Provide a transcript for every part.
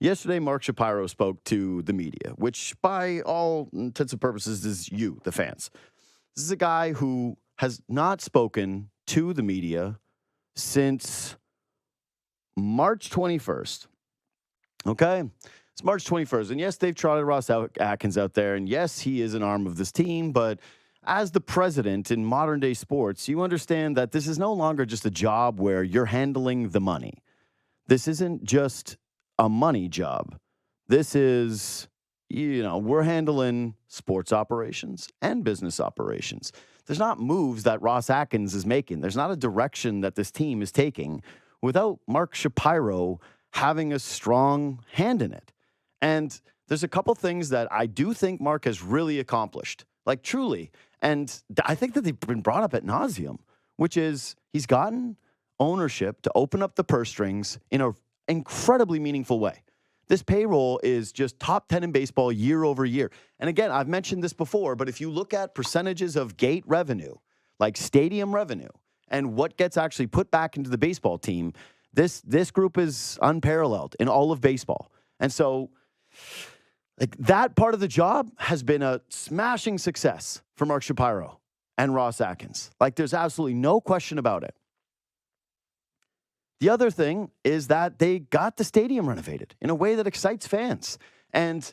Yesterday, Mark Shapiro spoke to the media, which by all intents and purposes is you, the fans. This is a guy who has not spoken to the media since March 21st. Okay? It's March 21st. And yes, they've trotted Ross Atkins out there. And yes, he is an arm of this team. But as the president in modern day sports, you understand that this is no longer just a job where you're handling the money. This isn't just a money job. This is, we're handling sports operations and business operations. There's not moves that Ross Atkins is making. There's not a direction that this team is taking without Mark Shapiro having a strong hand in it. And there's a couple things that I do think Mark has really accomplished, like truly. And I think that they've been brought up ad nauseum, which is he's gotten ownership to open up the purse strings in an incredibly meaningful way. This payroll is just top 10 in baseball year over year. And again, I've mentioned this before, but if you look at percentages of gate revenue, like stadium revenue, and what gets actually put back into the baseball team, this group is unparalleled in all of baseball. And so like that part of the job has been a smashing success for Mark Shapiro and Ross Atkins. Like there's absolutely no question about it. The other thing is that they got the stadium renovated in a way that excites fans. And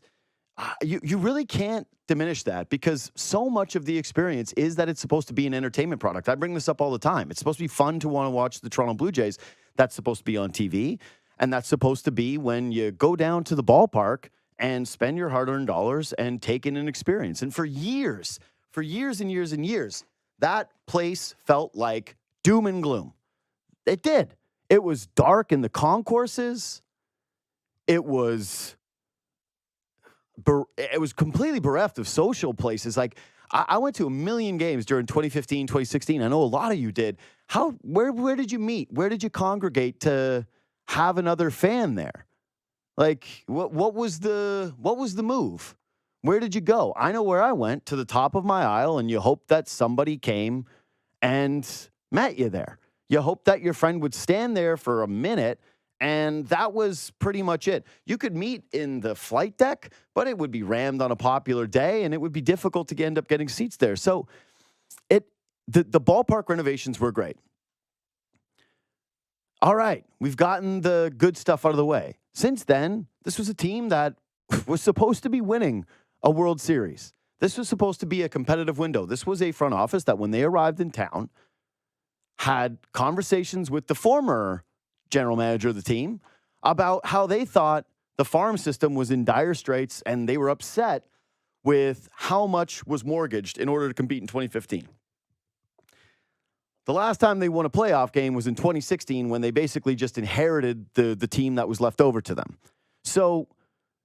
you really can't diminish that because so much of the experience is that it's supposed to be an entertainment product. I bring this up all the time. It's supposed to be fun to want to watch the Toronto Blue Jays. That's supposed to be on TV. And that's supposed to be when you go down to the ballpark and spend your hard-earned dollars and take in an experience. And for years and years and years, that place felt like doom and gloom. It did. It was dark in the concourses. It was completely bereft of social places. Like I went to a million games during 2015, 2016. I know a lot of you did. Where did you meet? Where did you congregate to have another fan there? Like what was the move? Where did you go? I know where I went, to the top of my aisle, and you hope that somebody came and met you there. You hope that your friend would stand there for a minute, and that was pretty much it. You could meet in the flight deck, but it would be rammed on a popular day, and it would be difficult to end up getting seats there. So the ballpark renovations were great. All right, we've gotten the good stuff out of the way. Since then, this was a team that was supposed to be winning a World Series. This was supposed to be a competitive window. This was a front office that when they arrived in town had conversations with the former general manager of the team about how they thought the farm system was in dire straits and they were upset with how much was mortgaged in order to compete in 2015. The last time they won a playoff game was in 2016 when they basically just inherited the team that was left over to them. So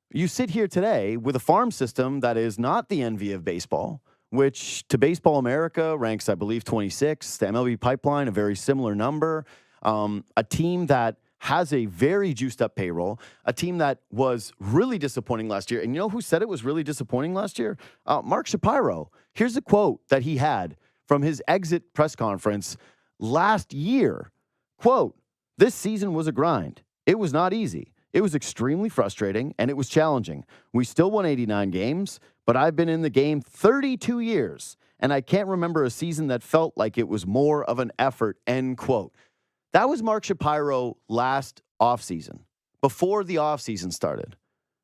you sit here today with a farm system that is not the envy of baseball, which to Baseball America ranks, I believe, 26. The MLB Pipeline, a very similar number. A team that has a very juiced up payroll. A team that was really disappointing last year. And you know who said it was really disappointing last year? Mark Shapiro. Here's a quote that he had from his exit press conference last year. Quote, "This season was a grind. It was not easy. It was extremely frustrating, and it was challenging. We still won 89 games, but I've been in the game 32 years, and I can't remember a season that felt like it was more of an effort," end quote. That was Mark Shapiro last offseason, before the offseason started,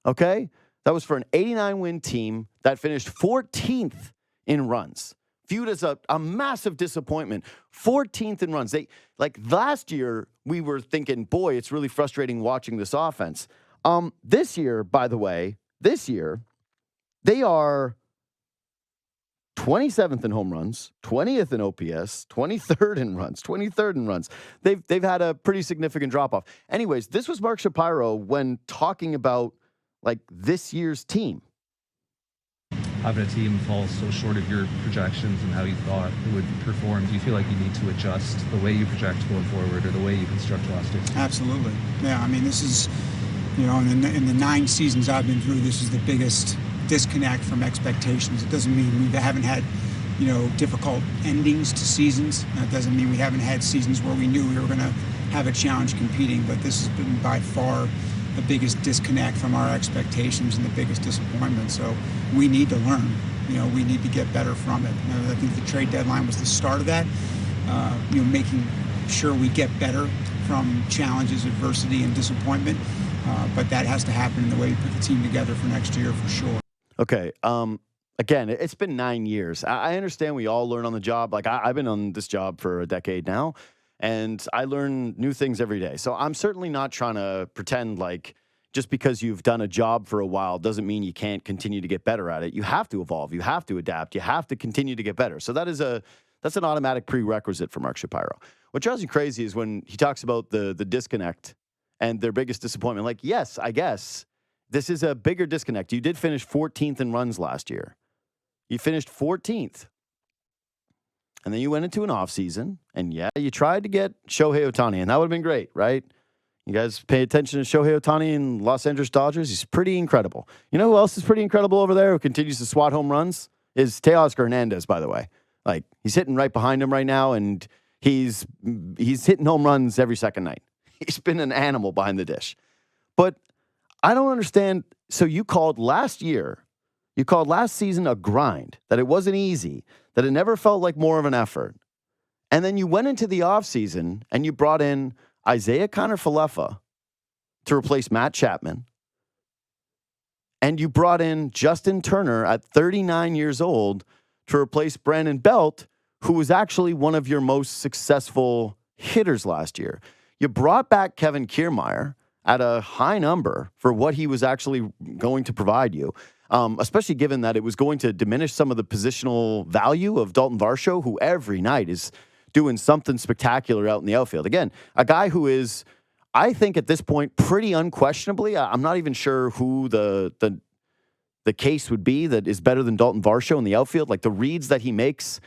okay? That was for an 89-win team that finished 14th in runs, viewed as a massive disappointment. 14th in runs. Last year, we were thinking, boy, it's really frustrating watching this offense. This year, by the way, they are 27th in home runs, 20th in OPS, 23rd in runs. They've had a pretty significant drop-off. Anyways, this was Mark Shapiro when talking about, this year's team. Having a team fall so short of your projections and how you thought it would perform, do you feel like you need to adjust the way you project going forward or the way you construct rosters? Absolutely. Yeah, I mean, this is, in the 9 seasons I've been through, this is the biggest disconnect from expectations. It doesn't mean we haven't had, difficult endings to seasons. That doesn't mean we haven't had seasons where we knew we were going to have a challenge competing, but this has been by far the biggest disconnect from our expectations and the biggest disappointment. So we need to learn. We need to get better from it. I think the trade deadline was the start of that. Making sure we get better from challenges, adversity, and disappointment. But that has to happen in the way we put the team together for next year for sure. Okay. Again, it's been 9 years. I understand we all learn on the job. Like I've been on this job for a decade now, and I learn new things every day. So I'm certainly not trying to pretend like just because you've done a job for a while doesn't mean you can't continue to get better at it. You have to evolve. You have to adapt. You have to continue to get better. So that's an automatic prerequisite for Mark Shapiro. What drives me crazy is when he talks about the disconnect and their biggest disappointment. Like, yes, I guess this is a bigger disconnect. You did finish 14th in runs last year. You finished 14th. And then you went into an offseason, and yeah, you tried to get Shohei Ohtani, and that would have been great, right? You guys pay attention to Shohei Ohtani in Los Angeles Dodgers? He's pretty incredible. You know who else is pretty incredible over there who continues to swat home runs? Is Teoscar Hernandez, by the way. Like, he's hitting right behind him right now, and he's hitting home runs every second night. He's been an animal behind the dish. But I don't understand. So you called last season a grind, that it wasn't easy, that it never felt like more of an effort. And then you went into the offseason and you brought in Isaiah Kiner-Falefa to replace Matt Chapman. And you brought in Justin Turner at 39 years old to replace Brandon Belt, who was actually one of your most successful hitters last year. You brought back Kevin Kiermaier at a high number for what he was actually going to provide you, especially given that it was going to diminish some of the positional value of Dalton Varsho, who every night is doing something spectacular out in the outfield. Again, a guy who is, I think at this point, pretty unquestionably, I'm not even sure who the case would be that is better than Dalton Varsho in the outfield. Like the reads that he makes,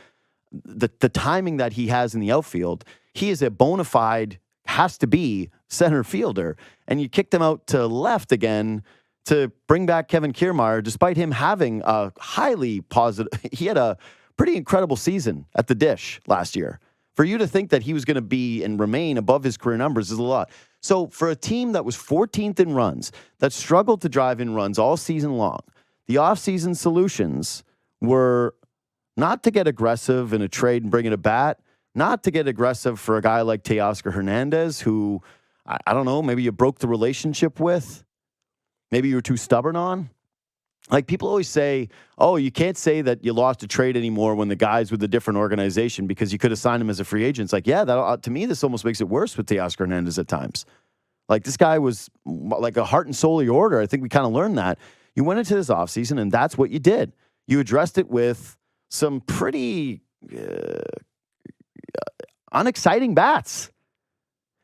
the timing that he has in the outfield, he is a bona fide, has to be center fielder. And you kicked him out to left again to bring back Kevin Kiermaier, despite him having a highly positive, he had a pretty incredible season at the dish last year. For you to think that he was going to be and remain above his career numbers is a lot. So for a team that was 14th in runs, that struggled to drive in runs all season long, the offseason solutions were not to get aggressive in a trade and bring in a bat, not to get aggressive for a guy like Teoscar Hernandez, who, I don't know, maybe you broke the relationship with, maybe you were too stubborn on. Like people always say, oh, you can't say that you lost a trade anymore when the guy's with a different organization because you could have signed him as a free agent. It's like, yeah, that, to me, this almost makes it worse with Teoscar Hernandez at times. Like this guy was like a heart and soul of your order. I think we kind of learned that. You went into this offseason, and that's what you did. You addressed it with some pretty unexciting bats.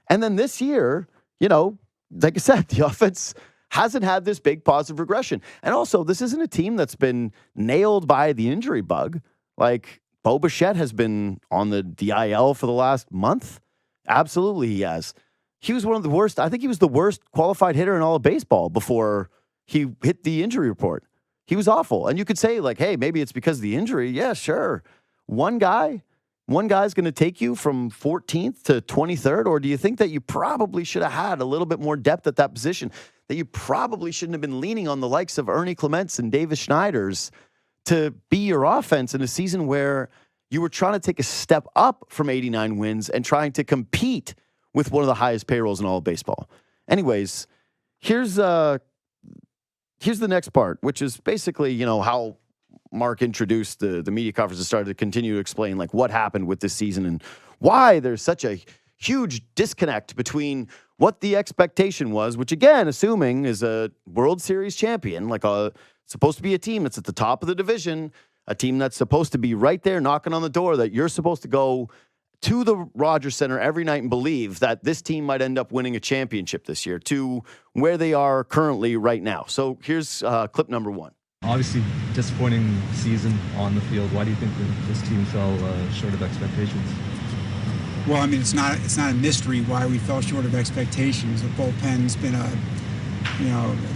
And then this year, like I said, the offense hasn't had this big positive regression. And also, this isn't a team that's been nailed by the injury bug. Like, Bo Bichette has been on the DIL for the last month. Absolutely, he has. He was one of the worst. I think he was the worst qualified hitter in all of baseball before he hit the injury report. He was awful. And you could say, like, hey, maybe it's because of the injury. Yeah, sure. One guy's going to take you from 14th to 23rd? Or do you think that you probably should have had a little bit more depth at that position? That you probably shouldn't have been leaning on the likes of Ernie Clements and Davis Schneiders to be your offense in a season where you were trying to take a step up from 89 wins and trying to compete with one of the highest payrolls in all of baseball. Anyways, here's the next part, which is basically, how Mark introduced the media conference and started to continue to explain like what happened with this season and why there's such a huge disconnect between what the expectation was, which again, assuming is a World Series champion, like supposed to be a team that's at the top of the division, a team that's supposed to be right there knocking on the door, that you're supposed to go to the Rogers Center every night and believe that this team might end up winning a championship this year, to where they are currently right now. So here's clip number 1. Obviously, disappointing season on the field. Why do you think that this team fell short of expectations? Well, I mean, it's not a mystery why we fell short of expectations. The bullpen's been a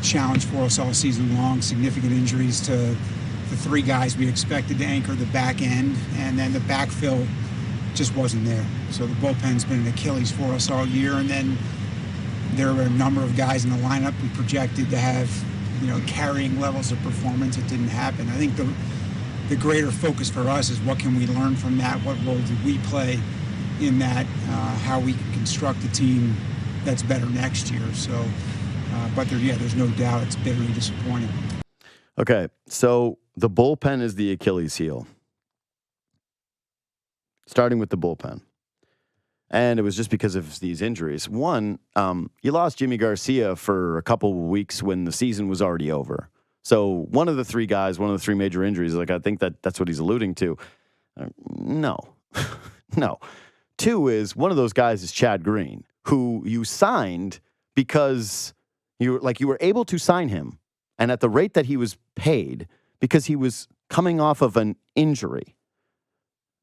challenge for us all season long. Significant injuries to the 3 guys we expected to anchor the back end, and then the backfill just wasn't there. So the bullpen's been an Achilles for us all year. And then there were a number of guys in the lineup we projected to have, carrying levels of performance. It didn't happen. I think the greater focus for us is what can we learn from that? What role do we play in that? How we can construct a team that's better next year. So, but there's no doubt it's bitterly disappointing. Okay, so the bullpen is the Achilles heel. Starting with the bullpen. And it was just because of these injuries. One, you lost Jimmy Garcia for a couple of weeks when the season was already over. So one of the three guys, one of the three major injuries, I think that's what he's alluding to. No. No. Two is one of those guys is Chad Green, who you signed because you were able to sign him and at the rate that he was paid because he was coming off of an injury.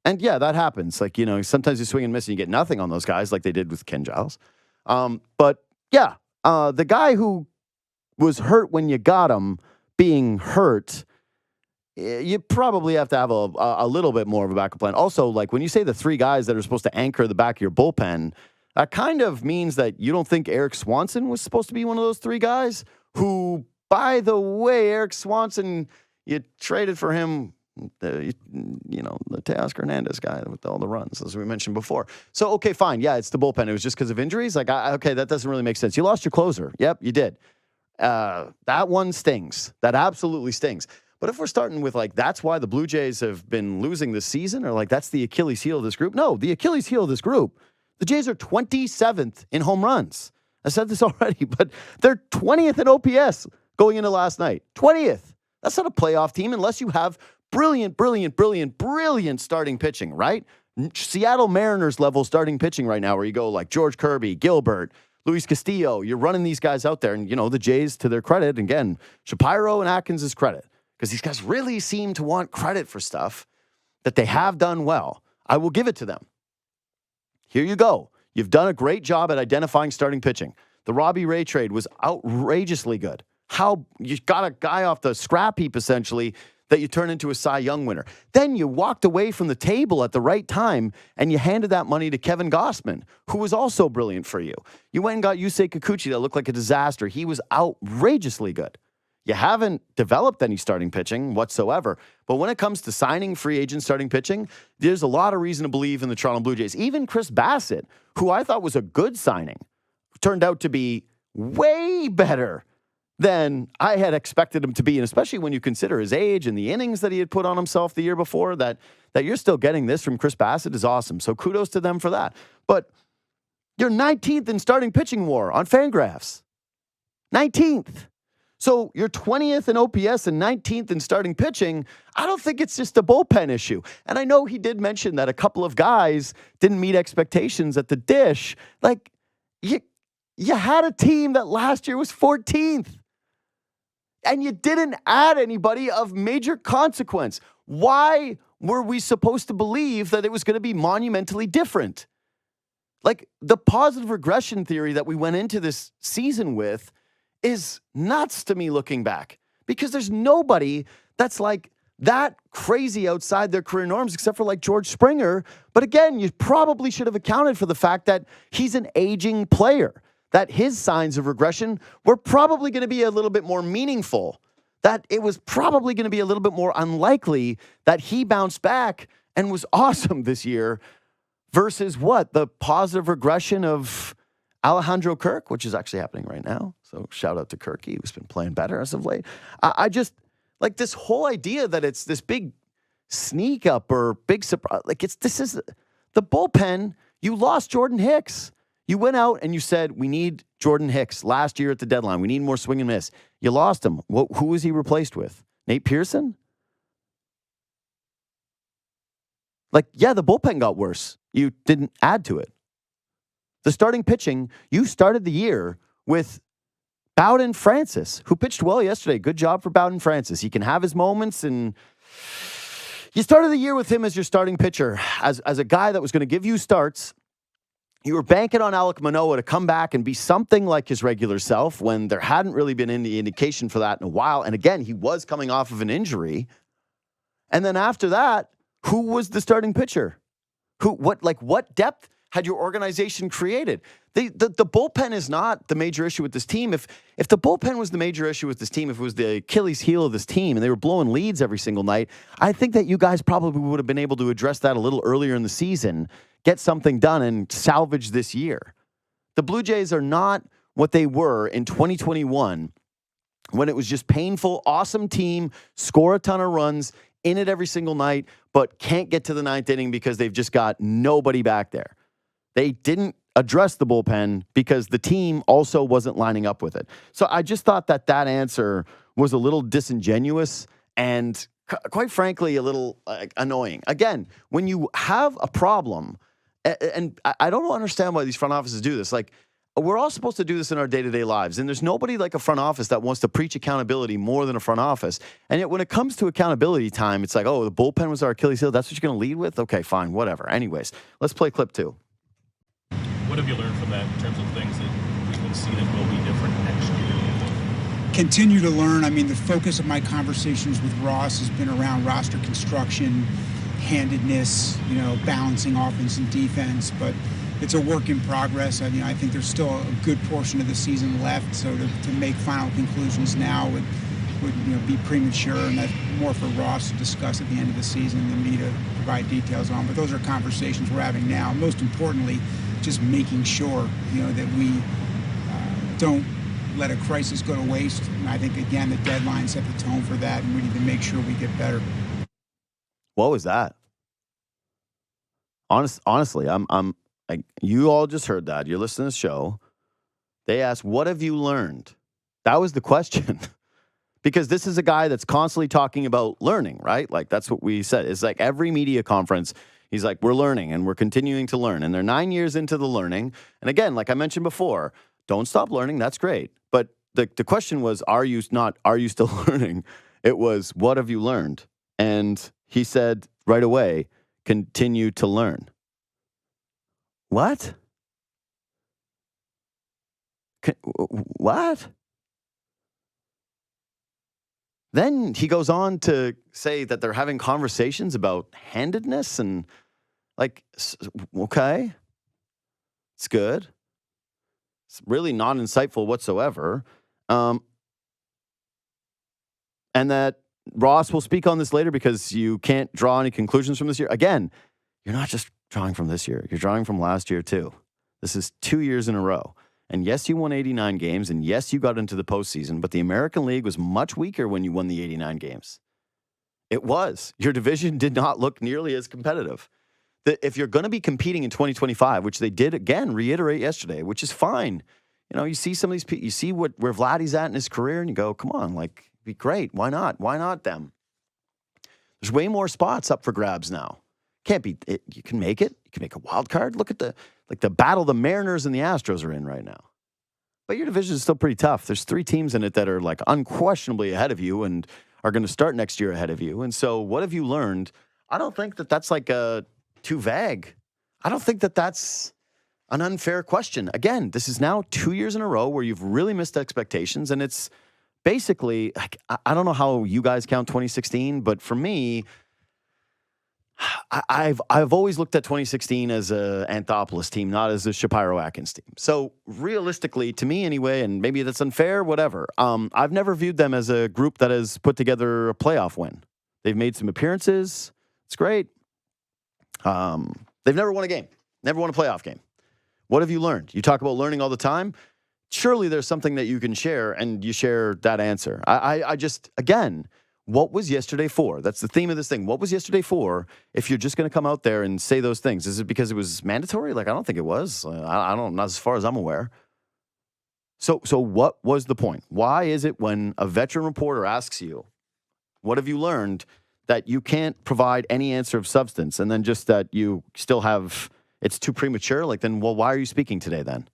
And yeah, that happens. Sometimes you swing and miss and you get nothing on those guys like they did with Ken Giles. But yeah, the guy who was hurt when you got him being hurt, you probably have to have a little bit more of a backup plan. Also, when you say the three guys that are supposed to anchor the back of your bullpen, that kind of means that you don't think Eric Swanson was supposed to be one of those three guys who, by the way, Eric Swanson, you traded for him, the Teoscar Hernandez guy with all the runs, as we mentioned before. So, okay, fine. Yeah, it's the bullpen. It was just because of injuries. Okay, that doesn't really make sense. You lost your closer. Yep, you did. That one stings. That absolutely stings. But if we're starting with that's why the Blue Jays have been losing this season, or that's the Achilles heel of this group. No, the Achilles heel of this group, the Jays are 27th in home runs. I said this already, but they're 20th in OPS going into last night. 20th. That's not a playoff team unless you have brilliant starting pitching, right? Seattle Mariners level starting pitching right now where you go George Kirby, Gilbert, Luis Castillo. You're running these guys out there. And, the Jays, to their credit, again, Shapiro and Atkins' credit, because these guys really seem to want credit for stuff that they have done well. I will give it to them. Here you go. You've done a great job at identifying starting pitching. The Robbie Ray trade was outrageously good. How you got a guy off the scrap heap, essentially, that you turn into a Cy Young winner. Then you walked away from the table at the right time and you handed that money to Kevin Gossman, who was also brilliant for you. You went and got Yusei Kikuchi that looked like a disaster. He was outrageously good. You haven't developed any starting pitching whatsoever. But when it comes to signing free agent starting pitching, there's a lot of reason to believe in the Toronto Blue Jays. Even Chris Bassett, who I thought was a good signing, turned out to be way better than I had expected him to be. And especially when you consider his age and the innings that he had put on himself the year before, that you're still getting this from Chris Bassett is awesome. So kudos to them for that. But you're 19th in starting pitching WAR on Fangraphs. 19th. So you're 20th in OPS and 19th in starting pitching. I don't think it's just a bullpen issue. And I know he did mention that a couple of guys didn't meet expectations at the dish. You had a team that last year was 14th. And you didn't add anybody of major consequence. Why were we supposed to believe that it was going to be monumentally different? The positive regression theory that we went into this season with is nuts to me looking back, because there's nobody that's that crazy outside their career norms except for George Springer. But again, you probably should have accounted for the fact that he's an aging player, that his signs of regression were probably going to be a little bit more meaningful, that it was probably going to be a little bit more unlikely that he bounced back and was awesome this year versus the positive regression of Alejandro Kirk, which is actually happening right now. So shout out to Kirky, who's been playing better as of late. I just this whole idea that it's this big sneak up or big surprise. This is the bullpen. You lost Jordan Hicks. You went out and you said, we need Jordan Hicks last year at the deadline. We need more swing and miss. You lost him. Who was he replaced with? Nate Pearson? The bullpen got worse. You didn't add to it. The starting pitching, you started the year with Bowden Francis, who pitched well yesterday. Good job for Bowden Francis. He can have his moments, and you started the year with him as your starting pitcher, as a guy that was going to give you starts. You were banking on Alek Manoah to come back and be something like his regular self when there hadn't really been any indication for that in a while. And again, he was coming off of an injury. And then after that, who was the starting pitcher? What depth had your organization created? The bullpen is not the major issue with this team. If the bullpen was the major issue with this team, if it was the Achilles heel of this team and they were blowing leads every single night, I think that you guys probably would have been able to address that a little earlier in the season, get something done, and salvage this year. The Blue Jays are not what they were in 2021 when it was just painful, awesome team, score a ton of runs, in it every single night, but can't get to the ninth inning because they've just got nobody back there. They didn't address the bullpen because the team also wasn't lining up with it. So I just thought that answer was a little disingenuous and quite frankly, a little annoying. Again, when you have a problem, and I don't understand why these front offices do this. Like, we're all supposed to do this in our day-to-day lives, and there's nobody like a front office that wants to preach accountability more than a front office. And yet when it comes to accountability time, it's like, oh, the bullpen was our Achilles heel. That's what you're going to lead with? Okay, fine, whatever. Anyways, let's play clip 2. What have you learned from that in terms of things that we can see that will be different next year? Continue to learn. I mean, the focus of my conversations with Ross has been around roster construction, handedness, balancing offense and defense, but it's a work in progress. I think there's still a good portion of the season left, so to make final conclusions now would be premature, and that's more for Ross to discuss at the end of the season than me to provide details on. But those are conversations we're having now. Most importantly, just making sure that we don't let a crisis go to waste. And I think again the deadline set the tone for that, and we need to make sure we get better. What was that? Honestly, I'm you all just heard that. You're listening to the show. They asked, what have you learned? That was the question. Because this is a guy that's constantly talking about learning, right? Like, that's what we said. It's like every media conference, he's like, we're learning and we're continuing to learn. And they're 9 years into the learning. And again, like I mentioned before, don't stop learning. That's great. But the question was, are you still learning? It was, what have you learned? And he said right away, continue to learn. What? What? Then he goes on to say that they're having conversations about handedness and okay, it's good. It's really not insightful whatsoever. And that Ross will speak on this later because you can't draw any conclusions from this year. Again, you're not just drawing from this year. You're drawing from last year too. This is 2 years in a row. And yes, you won 89 games, and yes, you got into the postseason, but the American League was much weaker when you won the 89 games. It was. Your division did not look nearly as competitive. If you're going to be competing in 2025, which they did, again, reiterate yesterday, which is fine. You see some of these people, you see where Vladdy's at in his career, and you go, come on, be great. Why not? Why not them? There's way more spots up for grabs now. Can't be. You can make it. You can make a wild card. Look at the battle the Mariners and the Astros are in right now. But your division is still pretty tough. There's 3 teams in it that are unquestionably ahead of you and are going to start next year ahead of you. And so, what have you learned? I don't think that that's too vague. I don't think that that's an unfair question. Again, this is now 2 years in a row where you've really missed expectations, and it's basically I don't know how you guys count 2016, but for me, I've always looked at 2016 as a Anthopoulos team, not as a Shapiro-Atkins team. So realistically, to me anyway, and maybe that's unfair, whatever, I've never viewed them as a group that has put together a playoff win. They've made some appearances. It's great. They've never won a game, never won a playoff game. What have you learned? You talk about learning all the time. Surely there's something that you can share, and you share that answer. I just, again, what was yesterday for? That's the theme of this thing. What was yesterday for if you're just going to come out there and say those things? Is it because it was mandatory? I don't think it was. I don't, not as far as I'm aware. So what was the point? Why is it when a veteran reporter asks you, what have you learned, that you can't provide any answer of substance, and then just that you still have, it's too premature? Why are you speaking today then?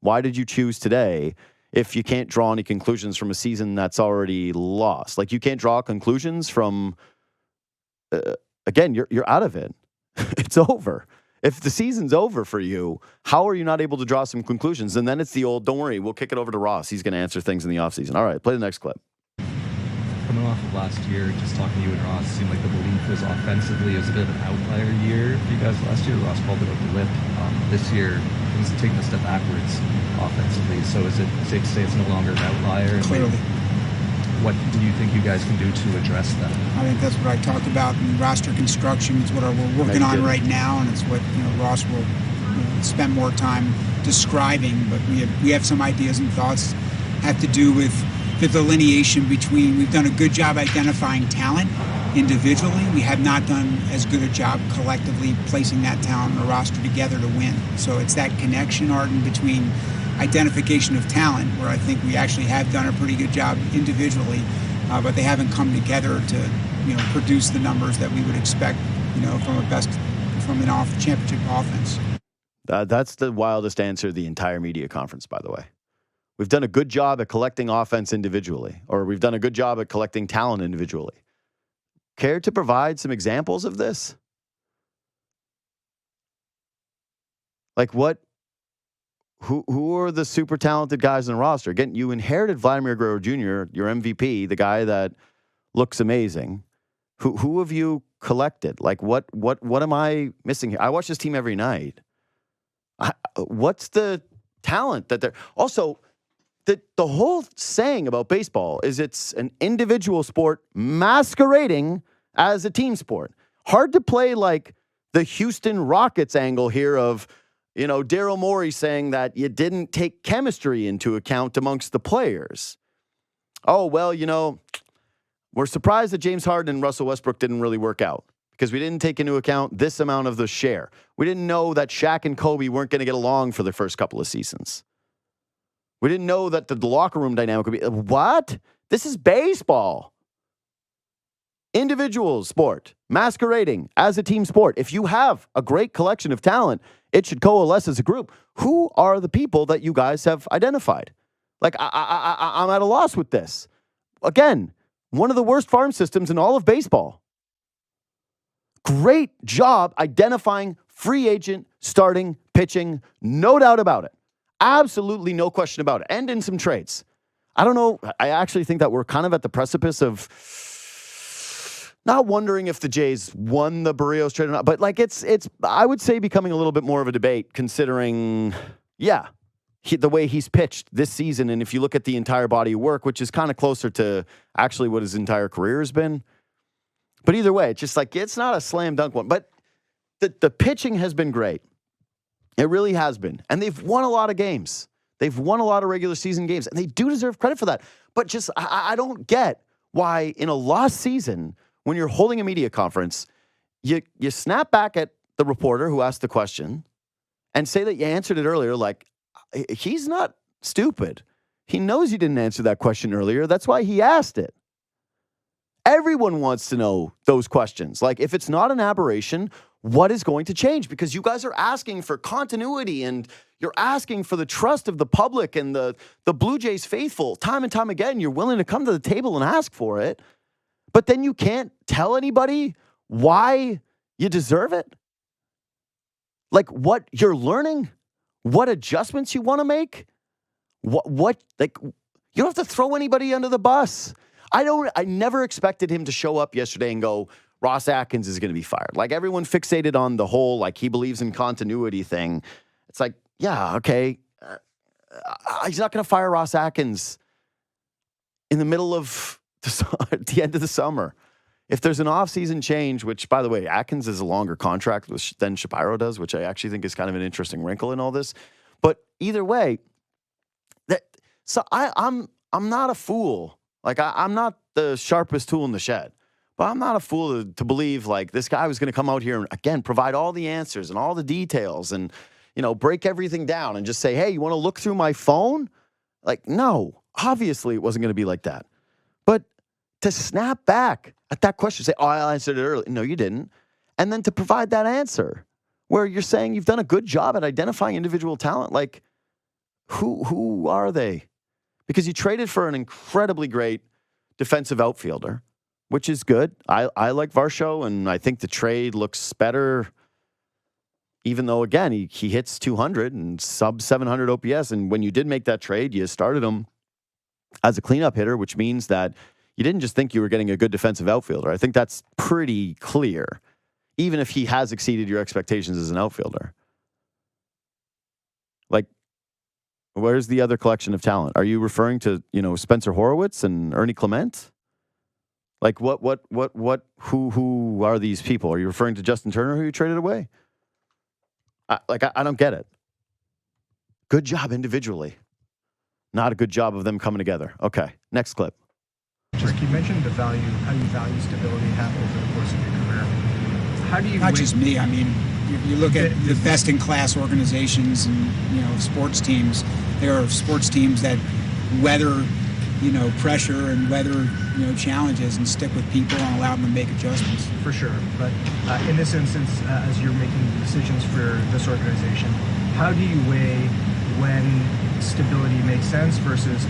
Why did you choose today if you can't draw any conclusions from a season that's already lost? You can't draw conclusions from, again, you're out of it. It's over. If the season's over for you, how are you not able to draw some conclusions? And then it's the old, don't worry, we'll kick it over to Ross. He's going to answer things in the offseason. All right, play the next clip. coming off of last year, just talking to you and Ross, it seemed like the belief was offensively it was a bit of an outlier year for you guys last year. Ross called it a blip. This year, things have taken a step backwards offensively. So is it safe to say it's no longer an outlier? Clearly. What do you think you guys can do to address that? I think that's what I talked about in roster construction. It's what we're working on right now, and it's what Ross will spend more time describing. But we have some ideas and thoughts have to do with the delineation between. We've done a good job identifying talent individually. We have not done as good a job collectively placing that talent on a roster together to win. So it's that connection, Arden, between identification of talent, where I think we actually have done a pretty good job individually, but they haven't come together to produce the numbers that we would expect from an championship offense. That's the wildest answer of the entire media conference, by the way. We've done a good job at collecting offense individually, or we've done a good job at collecting talent individually. Care to provide some examples of this? Like what? Who are the super talented guys in the roster? Again, you inherited Vladimir Guerrero Jr., your MVP, the guy that looks amazing. Who have you collected? Like what am I missing here? I watch this team every night. What's the talent that they're also? The whole saying about baseball is it's an individual sport masquerading as a team sport. Hard to play like the Houston Rockets angle here of, Daryl Morey saying that you didn't take chemistry into account amongst the players. Oh, well, we're surprised that James Harden and Russell Westbrook didn't really work out because we didn't take into account this amount of the share. We didn't know that Shaq and Kobe weren't going to get along for the first couple of seasons. We didn't know that the locker room dynamic would be. What? This is baseball. Individual sport, masquerading as a team sport. If you have a great collection of talent, it should coalesce as a group. Who are the people that you guys have identified? Like, I'm at a loss with this. Again, one of the worst farm systems in all of baseball. Great job identifying free agent, starting, pitching, no doubt about it. Absolutely no question about it. And in some trades. I don't know. I actually think that we're kind of at the precipice of not wondering if the Jays won the Barrios trade or not, but like it's I would say becoming a little bit more of a debate considering, the way he's pitched this season. And if you look at the entire body of work, which is kind of closer to actually what his entire career has been. But either way, it's just like, it's not a slam dunk one. But the pitching has been great. It really has been. And they've won a lot of games. They've won a lot of regular season games. And they do deserve credit for that. But just, I don't get why in a lost season, when you're holding a media conference, you snap back at the reporter who asked the question and say that you answered it earlier. Like, he's not stupid. He knows you didn't answer that question earlier. That's why he asked it. Everyone wants to know those questions. Like, if it's not an aberration, what is going to change? Because you guys are asking for continuity and you're asking for the trust of the public and the Blue Jays faithful. Time and time again, you're willing to come to the table and ask for it. But then you can't tell anybody why you deserve it. Like what you're learning, what adjustments you want to make. What like you don't have to throw anybody under the bus. I never expected him to show up yesterday and go, Ross Atkins is going to be fired. Like everyone fixated on the whole, like he believes in continuity thing. It's like, yeah, okay. He's not going to fire Ross Atkins in the middle of at the end of the summer. If there's an off-season change, which, by the way, Atkins is a longer contract than Shapiro does, which I actually think is kind of an interesting wrinkle in all this. But either way, I'm not a fool. Like I'm not the sharpest tool in the shed, but I'm not a fool to believe like this guy was going to come out here and again provide all the answers and all the details and break everything down and just say, hey, you want to look through my phone? Like no, obviously it wasn't going to be like that. But to snap back at that question, say, oh, I answered it early. No, you didn't. And then to provide that answer where you're saying you've done a good job at identifying individual talent. Like who are they? Because you traded for an incredibly great defensive outfielder, which is good. I like Varsho, and I think the trade looks better, even though, again, he hits 200 and sub 700 OPS. And when you did make that trade, you started him as a cleanup hitter, which means that You didn't just think you were getting a good defensive outfielder. I think that's pretty clear, even if he has exceeded your expectations as an outfielder. Like, where's the other collection of talent? Are you referring to, Spencer Horowitz and Ernie Clement? Like, who are these people? Are you referring to Justin Turner, who you traded away? I don't get it. Good job individually. Not a good job of them coming together. Okay, next clip. Rick, you mentioned how you value stability over the course of your career. How do you Not just me. I mean, you look at the best-in-class organizations and, sports teams. There are sports teams that weather, pressure and weather, challenges and stick with people and allow them to make adjustments. For sure. But in this instance, as you're making decisions for this organization, how do you weigh when stability makes sense versus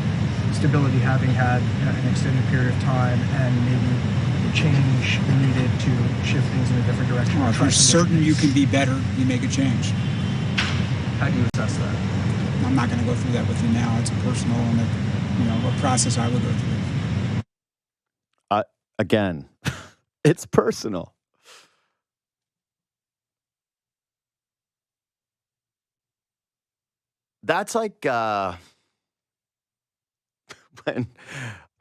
stability having had an extended period of time and maybe change needed to shift things in a different direction? Well, if you're certain you can be better, you make a change. How do you assess that? I'm not going to go through that with you now. It's a personal and a process I would go through. Again, it's personal. That's like when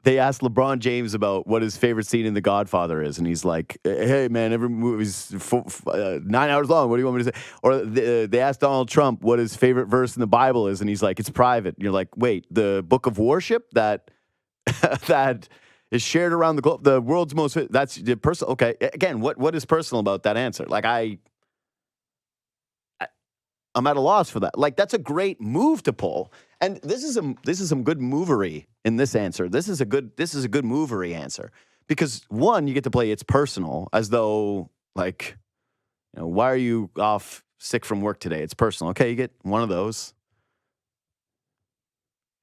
they asked LeBron James about what his favorite scene in The Godfather is, and he's like, "Hey, man, every movie's 9 hours long. What do you want me to say?" Or they asked Donald Trump what his favorite verse in the Bible is, and he's like, "It's private." And you're like, "Wait, the Book of Worship that that is shared around the globe, the world's most that's the personal." Okay, again, what is personal about that answer? Like I'm at a loss for that. Like, that's a great move to pull. And this is some good movery in this answer. This is a good movery answer. Because one, you get to play it's personal, as though, like, why are you off sick from work today? It's personal. Okay, you get one of those.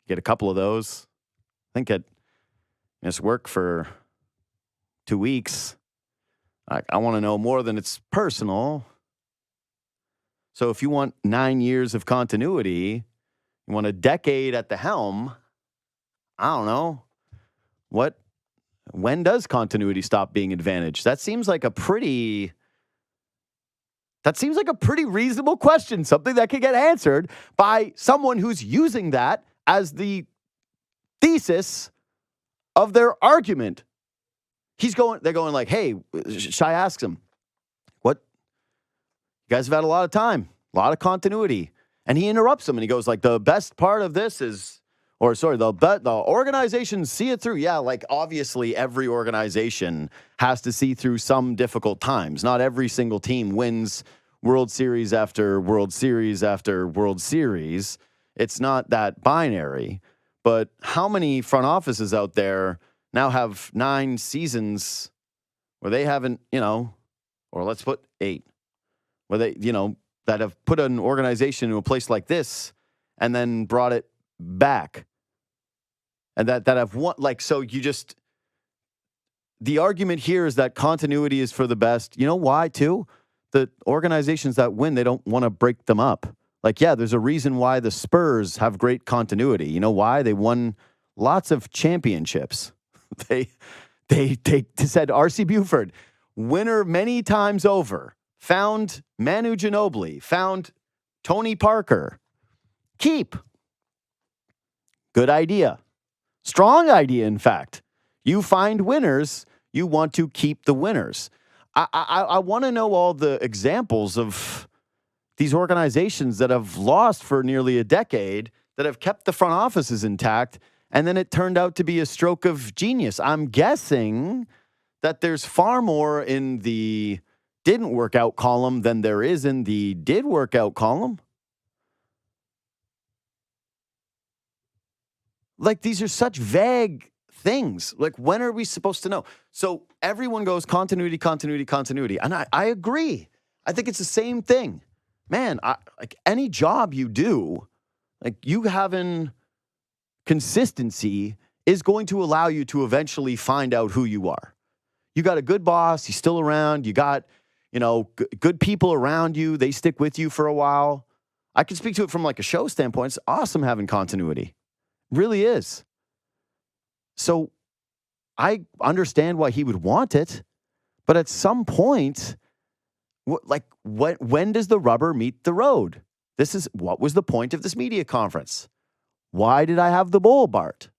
You get a couple of those. I think at work for 2 weeks. I want to know more than it's personal. So if you want 9 years of continuity, you want a decade at the helm, I don't know. When does continuity stop being advantage? That seems like a pretty reasonable question, something that can get answered by someone who's using that as the thesis of their argument. They're going like, hey, Shai asks him, you guys have had a lot of time, a lot of continuity. And he interrupts him and he goes like, the best part of this is, the organizations see it through. Yeah, like obviously every organization has to see through some difficult times. Not every single team wins World Series after World Series after World Series. It's not that binary. But how many front offices out there now have 9 seasons where they haven't, or let's put 8. Where they, that have put an organization in a place like this and then brought it back. And that have won, the argument here is that continuity is for the best. You know why, too? The organizations that win, they don't want to break them up. Like, yeah, there's a reason why the Spurs have great continuity. You know why? They won lots of championships. They said R.C. Buford, winner many times over. Found Manu Ginobili, found Tony Parker. Keep. Good idea. Strong idea, in fact. You find winners, you want to keep the winners. I want to know all the examples of these organizations that have lost for nearly a decade, that have kept the front offices intact, and then it turned out to be a stroke of genius. I'm guessing that there's far more in the didn't work out column than there is in the did work out column. Like, these are such vague things. Like, when are we supposed to know? So everyone goes continuity. And I agree. I think it's the same thing. Man, like any job you do, like you having consistency is going to allow you to eventually find out who you are. You got a good boss. He's still around. You got good people around you. They stick with you for a while. I can speak to it from like a show standpoint. It's awesome having continuity. It really is. So I understand why he would want it, but at some point, when does the rubber meet the road? What was the point of this media conference? Why did I have the bull, Bart?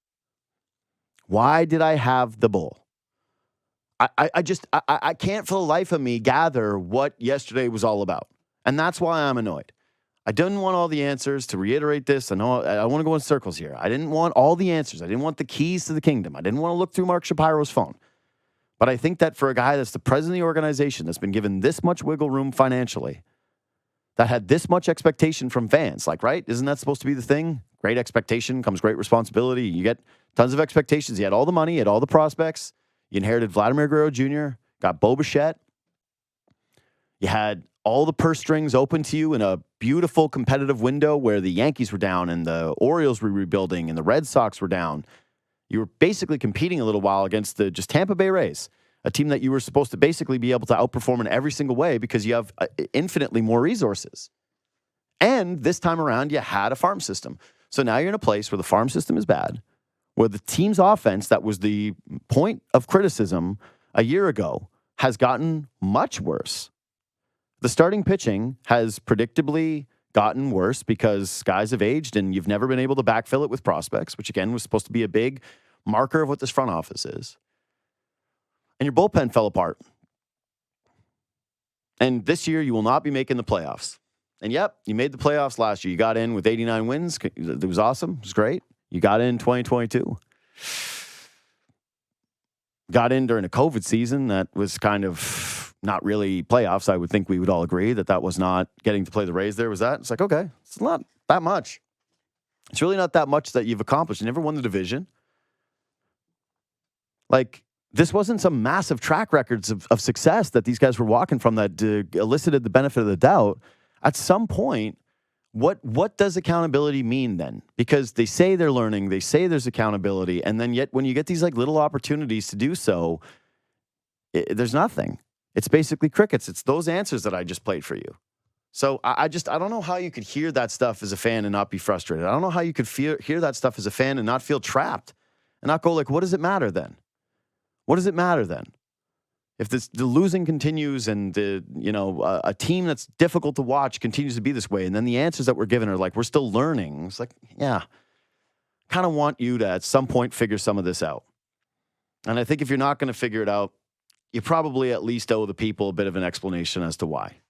Why did I have the bull? I can't for the life of me gather what yesterday was all about. And that's why I'm annoyed. I didn't want all the answers. To reiterate this, I know I want to go in circles here. I didn't want all the answers. I didn't want the keys to the kingdom. I didn't want to look through Mark Shapiro's phone. But I think that for a guy that's the president of the organization, that's been given this much wiggle room financially, that had this much expectation from fans, right? Isn't that supposed to be the thing? Great expectation comes great responsibility. You get tons of expectations. You had all the money, you had all the prospects. You inherited Vladimir Guerrero Jr., got Bo Bichette. You had all the purse strings open to you in a beautiful competitive window where the Yankees were down and the Orioles were rebuilding and the Red Sox were down. You were basically competing a little while against the just Tampa Bay Rays, a team that you were supposed to basically be able to outperform in every single way because you have infinitely more resources. And this time around, you had a farm system. So now you're in a place where the farm system is bad, where the team's offense, that was the point of criticism a year ago, has gotten much worse. The starting pitching has predictably gotten worse because guys have aged and you've never been able to backfill it with prospects, which again was supposed to be a big marker of what this front office is. And your bullpen fell apart. And this year you will not be making the playoffs. And yep, you made the playoffs last year. You got in with 89 wins. It was awesome. It was great. You got in 2022. Got in during a COVID season that was kind of not really playoffs. I would think we would all agree that was not getting to play the Rays there. Was that? It's like, okay, it's not that much. It's really not that much that you've accomplished. You never won the division. This wasn't some massive track records of success that these guys were walking from that elicited the benefit of the doubt. At some point, what does accountability mean then? Because they say they're learning, they say there's accountability, and then yet when you get these little opportunities to do so, there's nothing. It's basically crickets. It's those answers that I just played for you. So I don't know how you could hear that stuff as a fan and not be frustrated. I don't know how you could hear that stuff as a fan and not feel trapped and not go what does it matter then? What does it matter then? If the losing continues and a team that's difficult to watch continues to be this way, and then the answers that we're given are we're still learning. It's kind of want you to at some point figure some of this out. And I think if you're not going to figure it out, you probably at least owe the people a bit of an explanation as to why.